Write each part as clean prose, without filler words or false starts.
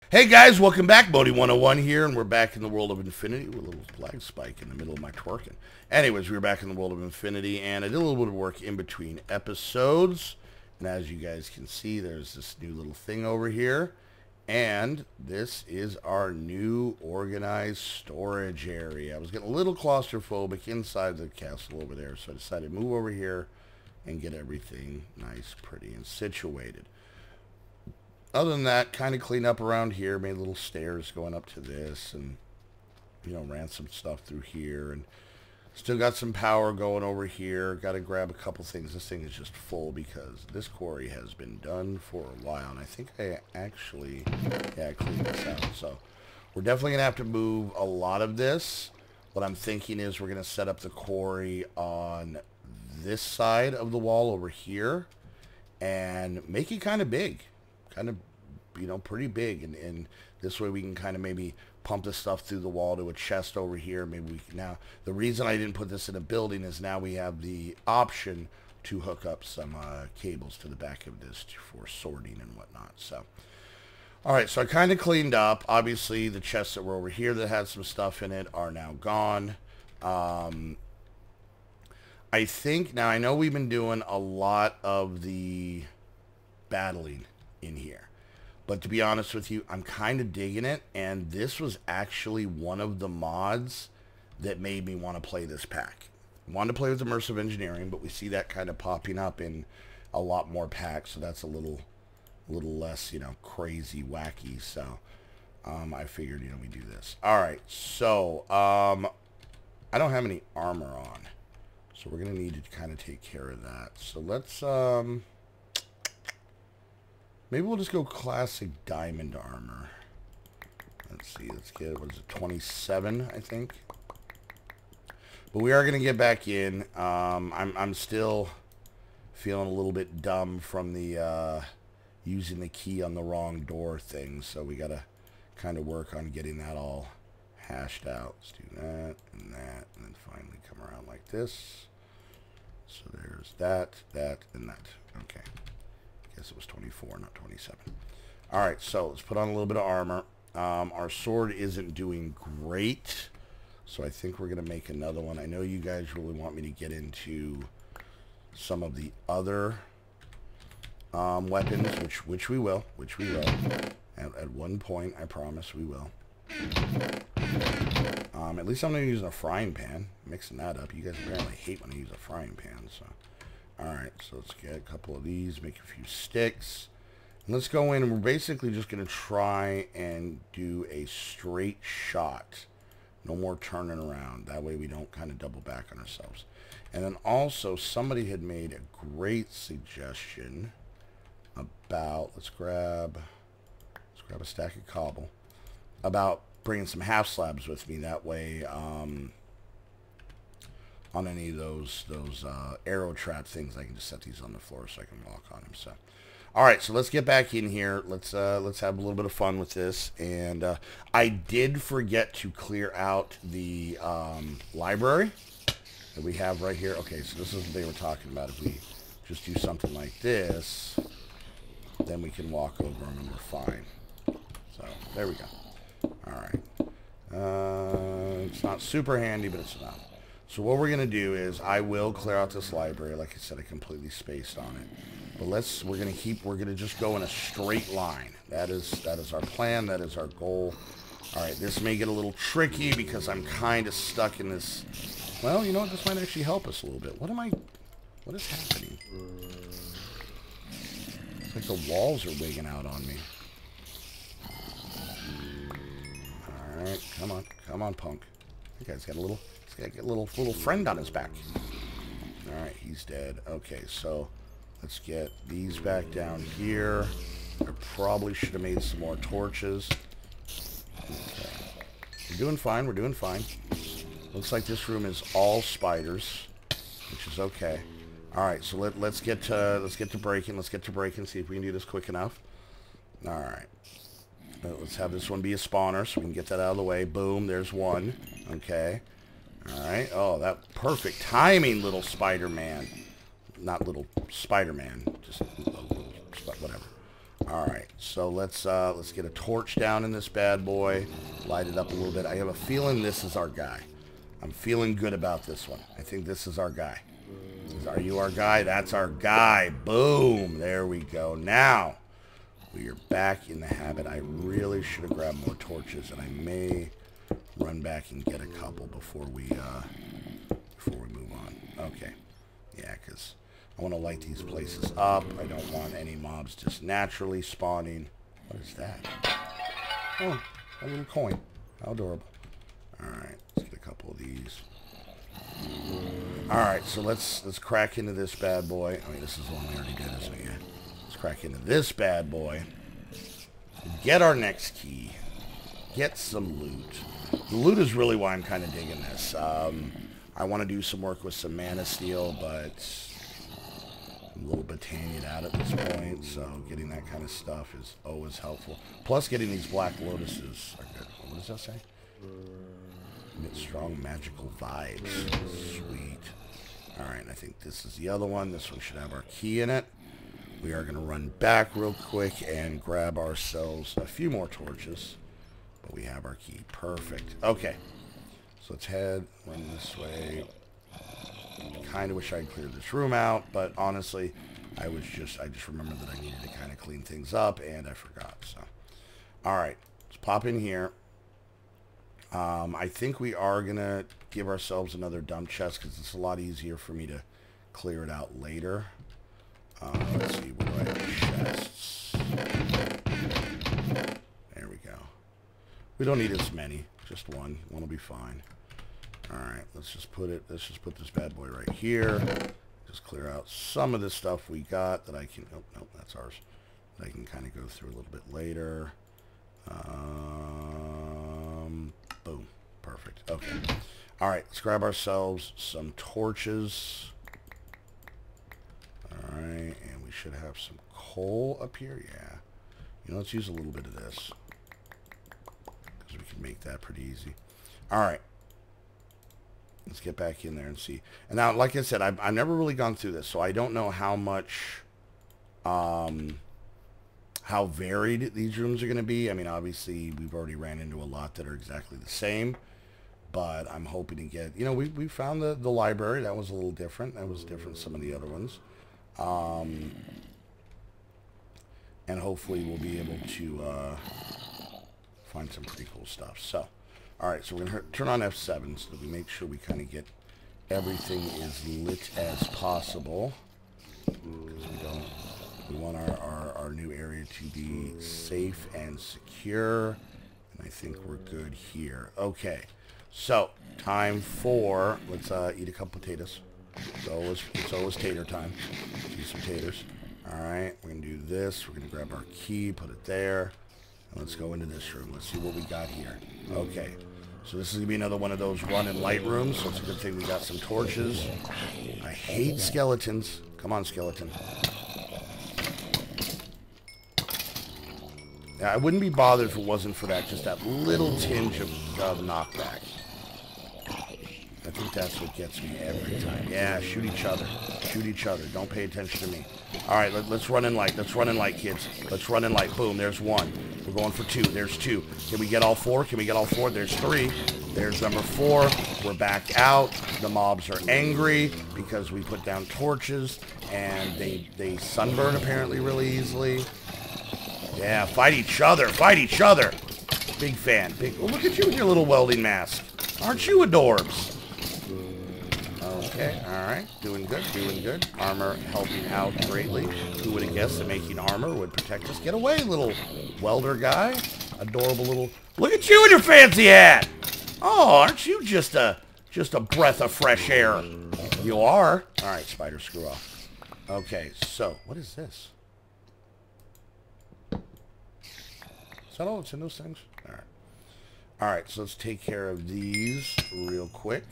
Hey guys, welcome back. Bodie 101 here, and we're back in the world of Infinity with a little flag spike in the middle of my twerking. Anyways, we're back in the world of Infinity, and I did a little bit of work in between episodes. And as you guys can see, there's this new little thing over here. And this is our new organized storage area. I was getting a little claustrophobic inside the castle over there, so I decided to move over here and get everything nice, pretty, and situated. Other than that, kind of clean up around here, made little stairs going up to this, and, you know, ran some stuff through here, and still got some power going over here. Got to grab a couple things. This thing is just full because this quarry has been done for a while, and I think I actually, yeah, I cleaned this out. So we're definitely going to have to move a lot of this. What I'm thinking is we're going to set up the quarry on this side of the wall over here and make it kind of big. Kind of, you know, pretty big, and this way we can kind of maybe pump the stuff through the wall to a chest over here. Maybe we can, now the reason I didn't put this in a building is now we have the option to hook up some cables to the back of this for sorting and whatnot. So alright, so I kind of cleaned up. Obviously the chests that were over here that had some stuff in it are now gone. I think now, I know we've been doing a lot of the battling in here, but to be honest with you, I'm kind of digging it, and this was actually one of the mods that made me want to play this pack. I wanted to play with immersive engineering, but we see that kind of popping up in a lot more packs, so that's a little less, you know, crazy wacky. So I figured, you know, we do this. All right, so I don't have any armor on, so we're gonna need to kind of take care of that. So let's maybe we'll just go classic diamond armor. Let's see, let's get, what is it, 27, I think. But we are going to get back in. I'm still feeling a little bit dumb from the using the key on the wrong door thing. So we got to kind of work on getting that all hashed out. Let's do that, and then finally come around like this. So there's that, and that. Okay. Guess it was 24, not 27. Alright, so let's put on a little bit of armor. Our sword isn't doing great, so I think we're going to make another one. I know you guys really want me to get into some of the other weapons, which we will. At one point, I promise we will. At least I'm not using a frying pan. Mixing that up. You guys apparently hate when I use a frying pan, so... Alright, so let's get a couple of these, make a few sticks. And let's go in, and we're basically just going to try and do a straight shot. No more turning around. That way we don't kind of double back on ourselves. And then also, somebody had made a great suggestion about, let's grab a stack of cobble, about bringing some half slabs with me. That way, on any of those arrow trap things, I can just set these on the floor so I can walk on them. So, all right, so let's get back in here. Let's have a little bit of fun with this. And I did forget to clear out the library that we have right here. Okay, so this is what they were talking about. If we just do something like this, then we can walk over them and we're fine. So there we go. All right. It's not super handy, but it's enough. So what we're going to do is I will clear out this library. Like I said, I completely spaced on it. But we're going to just go in a straight line. That is our plan. That is our goal. All right, this may get a little tricky because I'm kind of stuck in this. Well, you know what? This might actually help us a little bit. What is happening? It's like the walls are wigging out on me. All right, come on, punk. That guy's got a little... Get a little friend on his back. Alright, he's dead. Okay, so let's get these back down here. I probably should have made some more torches. Okay. We're doing fine. Looks like this room is all spiders, which is okay. Alright, so let's get to breaking. See if we can do this quick enough. Alright. Let's have this one be a spawner so we can get that out of the way. Boom, there's one. Okay. Alright, oh, that perfect timing, little Spider-Man. Not little Spider-Man, just little, whatever. All right, so let's get a torch down in this bad boy. Light it up a little bit. I have a feeling this is our guy. I'm feeling good about this one. I think this is our guy. Are you our guy? That's our guy. Boom. There we go. Now, we are back in the habit. I really should have grabbed more torches, and I may run back and get a couple before we move on. Okay. Yeah, because I want to light these places up. I don't want any mobs just naturally spawning. What is that? Oh, a little coin. How adorable. All right. Let's get a couple of these. All right, so let's crack into this bad boy. I mean, this is the one we already did, isn't it? Yeah. Let's crack into this bad boy. Get our next key. Get some loot. The loot is really why I'm kind of digging this. I want to do some work with some mana steel, but I'm a little bit tannied out at this point, so getting that kind of stuff is always helpful. Plus, getting these black lotuses are good. What does that say? Emit strong magical vibes. Sweet. Alright, I think this is the other one. This one should have our key in it. We are going to run back real quick and grab ourselves a few more torches. But we have our key. Perfect. Okay. So let's run this way. Kind of wish I'd cleared this room out, but honestly, I just remembered that I needed to kind of clean things up, and I forgot. So, alright. Let's pop in here. I think we are going to give ourselves another dump chest because it's a lot easier for me to clear it out later. Let's see, what do I have? Chests. There we go. We don't need as many. Just one. One will be fine. Alright, let's just put this bad boy right here. Just clear out some of the stuff we got that I can, oh, no, that's ours. That I can kind of go through a little bit later. Boom. Perfect. Okay. Alright, let's grab ourselves some torches. Alright, and we should have some coal up here. Yeah. You know, let's use a little bit of this. Because we can make that pretty easy. Alright. Let's get back in there and see. And now, like I said, I've never really gone through this, so I don't know how much, how varied these rooms are going to be. I mean, obviously, we've already ran into a lot that are exactly the same, but I'm hoping to get, you know, we found the library. That was a little different. That was different than some of the other ones. And hopefully we'll be able to find some pretty cool stuff. So, all right, so we're going to turn on F7 so that we make sure we kind of get everything as lit as possible. Because we want our new area to be safe and secure. And I think we're good here. Okay, so time for, let's eat a couple potatoes. It's always tater time. Let's eat some taters. All right, we're going to do this. We're going to grab our key, put it there. And let's go into this room. Let's see what we got here. Okay, so this is going to be another one of those run and light rooms, so it's a good thing we got some torches. I hate skeletons. Come on, skeleton. Yeah, I wouldn't be bothered if it wasn't for that, just that little tinge of knockback. I think that's what gets me every time. Yeah, shoot each other. Shoot each other. Don't pay attention to me. All right, let's run in light. Let's run in light, kids. Let's run in light. Boom, there's one. We're going for two. There's two. Can we get all four? Can we get all four? There's three. There's number four. We're back out. The mobs are angry because we put down torches, and they sunburn apparently really easily. Yeah, fight each other. Fight each other. Big fan. Big. Oh, look at you with your little welding mask. Aren't you adorbs? Okay, alright. Doing good, doing good. Armor helping out greatly. Who would have guessed that making armor would protect us? Get away, little welder guy. Adorable little... Look at you in your fancy hat! Oh, aren't you just a breath of fresh air? You are. Alright, spider, screw off. Okay, so, what is this? Is that all that's in those things? Alright. Alright, so let's take care of these real quick.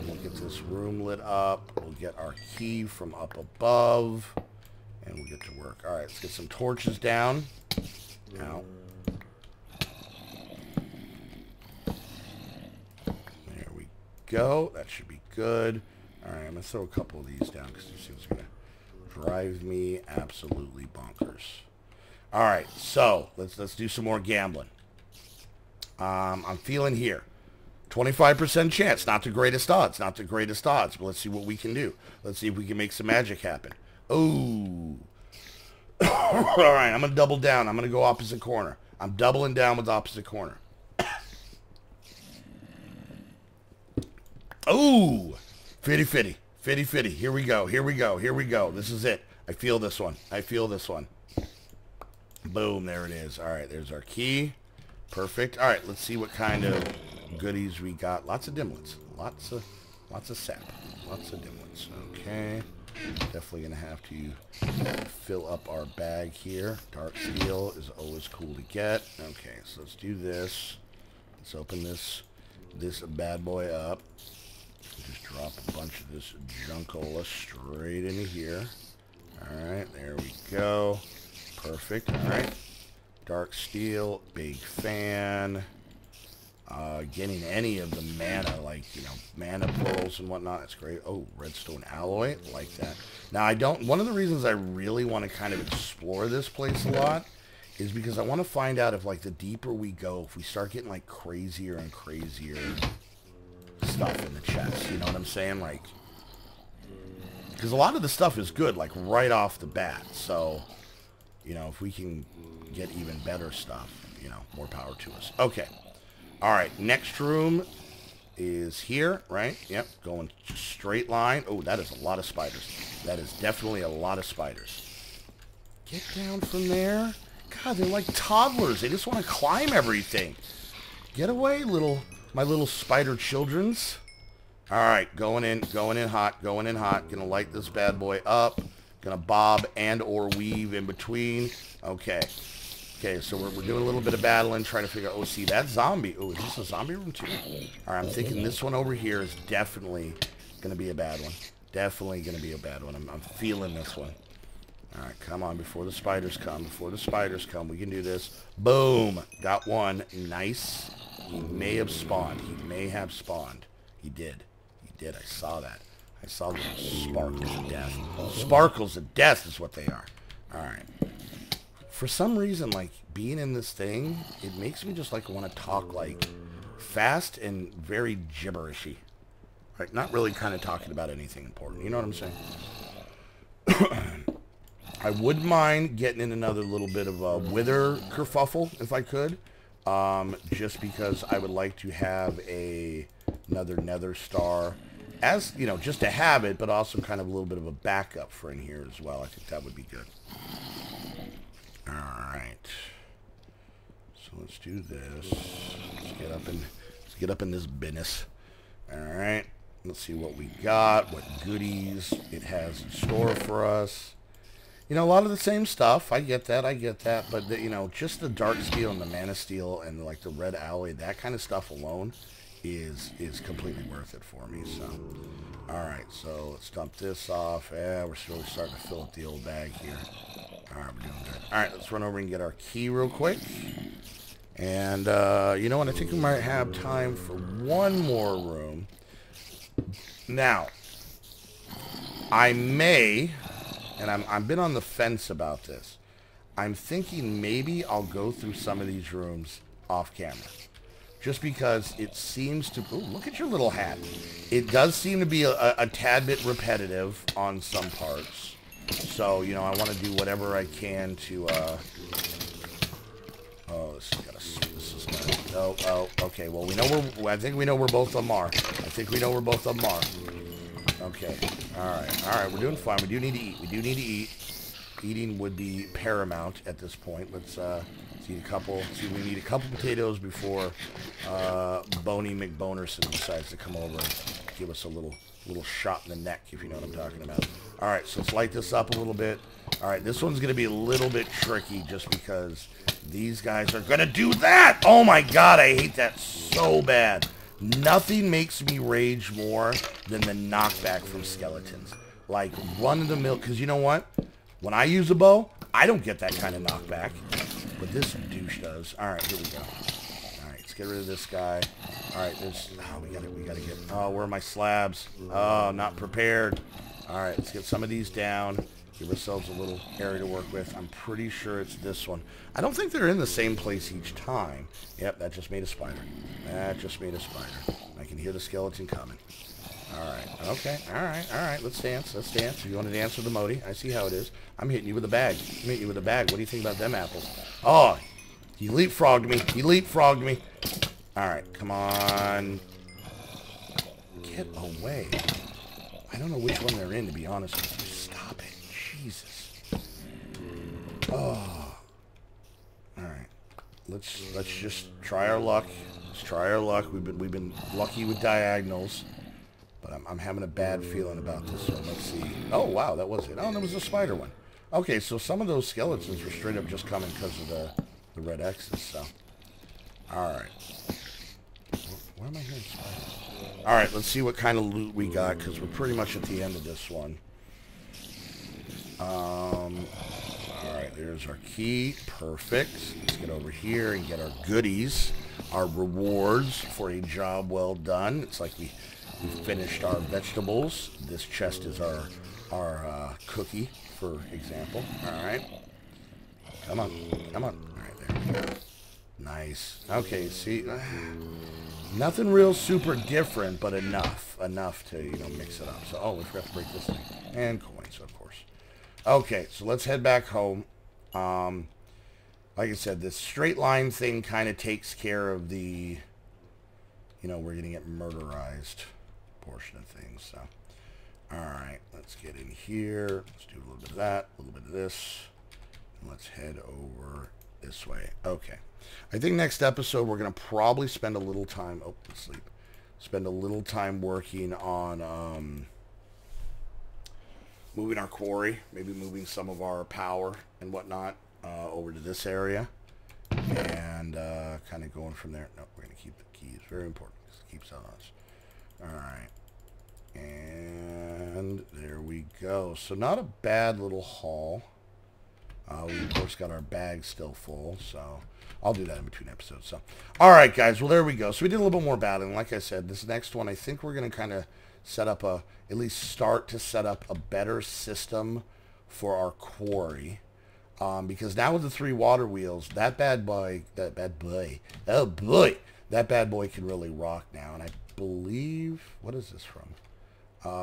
We'll get this room lit up. We'll get our key from up above. And we'll get to work. Alright, let's get some torches down. Now. There we go. That should be good. Alright, I'm going to throw a couple of these down because this thing's going to drive me absolutely bonkers. All right, so let's do some more gambling. I'm feeling here. 25% chance. Not the greatest odds. Not the greatest odds. But let's see what we can do. Let's see if we can make some magic happen. Oh. All right, I'm going to double down. I'm going to go opposite corner. I'm doubling down with opposite corner. Oh. 50-50. 50-50. Here we go. Here we go. Here we go. This is it. I feel this one. I feel this one. Boom. There it is. All right, there's our key. Perfect. All right, let's see what kind of goodies we got. Lots of dimwits. Lots of sap. Lots of dimwits. Okay. Definitely going to have to fill up our bag here. Dark steel is always cool to get. Okay, so let's do this. Let's open this bad boy up. Just drop a bunch of this junkola straight into here. Alright, there we go. Perfect. Alright. Dark steel, big fan. Getting any of the mana, like, mana pearls and whatnot, that's great. Oh, redstone alloy, like that. Now, one of the reasons I really want to kind of explore this place a lot is because I want to find out if, like, the deeper we go, if we start getting, like, crazier and crazier stuff in the chest, you know what I'm saying? Like, because a lot of the stuff is good, like, right off the bat, so, if we can get even better stuff, more power to us. Okay. All right, next room is here, right? Yep, going straight line. Oh, that is a lot of spiders. That is definitely a lot of spiders. Get down from there. God, they're like toddlers. They just want to climb everything. Get away, my little spider childrens. All right, going in hot, going in hot. Gonna light this bad boy up. Gonna bob and or weave in between. Okay. Okay, so we're doing a little bit of battling, trying to figure out, oh, see, that zombie. Oh, is this a zombie room too? All right, I'm thinking this one over here is definitely going to be a bad one. Definitely going to be a bad one. I'm feeling this one. All right, come on, before the spiders come. Before the spiders come, we can do this. Boom. Got one. Nice. He may have spawned. He may have spawned. He did. He did. I saw that. I saw the sparkles of death. Sparkles of death is what they are. All right. For some reason, like, being in this thing, it makes me just, like, want to talk, like, fast and very gibberishy. Like, not really kind of talking about anything important. You know what I'm saying? I wouldn't mind getting in another little bit of a wither kerfuffle, if I could. Just because I would like to have another nether star. As, just to have it, but also kind of a little bit of a backup for in here as well. I think that would be good. Alright. So let's do this. Let's get up in this business. Alright. Let's see what we got, what goodies it has in store for us. A lot of the same stuff. I get that. But, just the dark steel and the mana steel and, like, the red alloy, that kind of stuff alone is completely worth it for me. So, alright. So let's dump this off. Yeah, we're really starting to fill up the old bag here. Alright, we're doing good. Alright, let's run over and get our key real quick. And, you know what? I think we might have time for one more room. Now, I may, and I've been on the fence about this. I'm thinking maybe I'll go through some of these rooms off camera. Just because it seems to... Ooh, look at your little hat. It does seem to be a tad bit repetitive on some parts. So, I want to do whatever I can to, oh, this is gonna, oh, okay, well, I think we know where both of them are. Okay, alright, we're doing fine. We do need to eat. Eating would be paramount at this point. Let's eat a couple. See, we need a couple potatoes before, Boney McBonerson decides to come over and give us a little shot in the neck, if you know what I'm talking about. All right, so let's light this up a little bit. All right, this one's going to be a little bit tricky just because these guys are going to do that. Oh, my God, I hate that so bad. Nothing makes me rage more than the knockback from skeletons. Like, run-of-the-mill, because you know what? When I use a bow, I don't get that kind of knockback. But this douche does. All right, here we go. All right, let's get rid of this guy. All right, there's... Oh, we gotta get... Oh, where are my slabs? Oh, not prepared. All right, let's get some of these down. Give ourselves a little area to work with. I'm pretty sure it's this one. I don't think they're in the same place each time. Yep, that just made a spider. That just made a spider. I can hear the skeleton coming. Alright, okay, alright, let's dance, If you want to dance with the Modi, I see how it is. I'm hitting you with a bag. What do you think about them apples? Oh, he leapfrogged me, Alright, come on. Get away. I don't know which one they're in, to be honest with you. Stop it, Jesus. Oh. Alright, let's just try our luck. We've been lucky with diagonals. But I'm having a bad feeling about this one. Let's see. Oh, wow, that was it. Oh, that was a spider one. Okay, so some of those skeletons were straight up just coming because of the red X's, so. Alright. Where am I hearing spiders? Alright, let's see what kind of loot we got, because we're pretty much at the end of this one. Alright, there's our key. Perfect. Let's get over here and get our goodies. Our rewards for a job well done. It's like we finished our vegetables. This chest is our cookie, for example. Alright. Come on. Alright, there. Nice. Okay, see, nothing real super different, but enough to, mix it up. So, oh, we forgot to break this thing. And coins, of course. Okay, so let's head back home. Like I said, this straight line thing kind of takes care of the, we're going to get murderized portion of things. So, alright, let's get in here. Let's do a little bit of that, a little bit of this. And let's head over this way. Okay. I think next episode we're going to probably spend a little time, spend a little time working on moving our quarry, maybe moving some of our power and whatnot over to this area, and kind of going from there. No, we're going to keep the keys. Very important. It keeps on us. Alright. And there we go. So not a bad little haul. We, of course, got our bags still full, so I'll do that in between episodes. So, all right, guys. Well, there we go. So we did a little bit more battling. Like I said, this next one, I think we're going to kind of set up at least start to set up a better system for our quarry. Because now with the 3 water wheels, that bad boy can really rock now. And I believe, what is this from?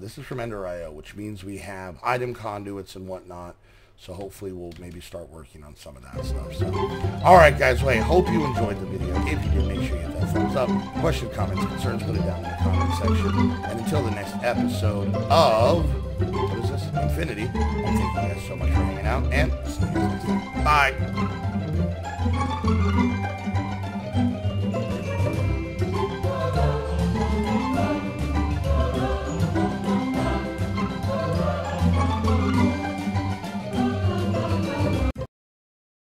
This is from Ender.io, which means we have item conduits and whatnot. So hopefully we'll maybe start working on some of that stuff. So, all right, guys. Well, I hope you enjoyed the video. If you did, make sure you hit that thumbs up. Question, comments, concerns, put it down in the comment section. And until the next episode of, what is this? Infinity. I thank you guys so much for hanging out, and see you guys next time. Bye.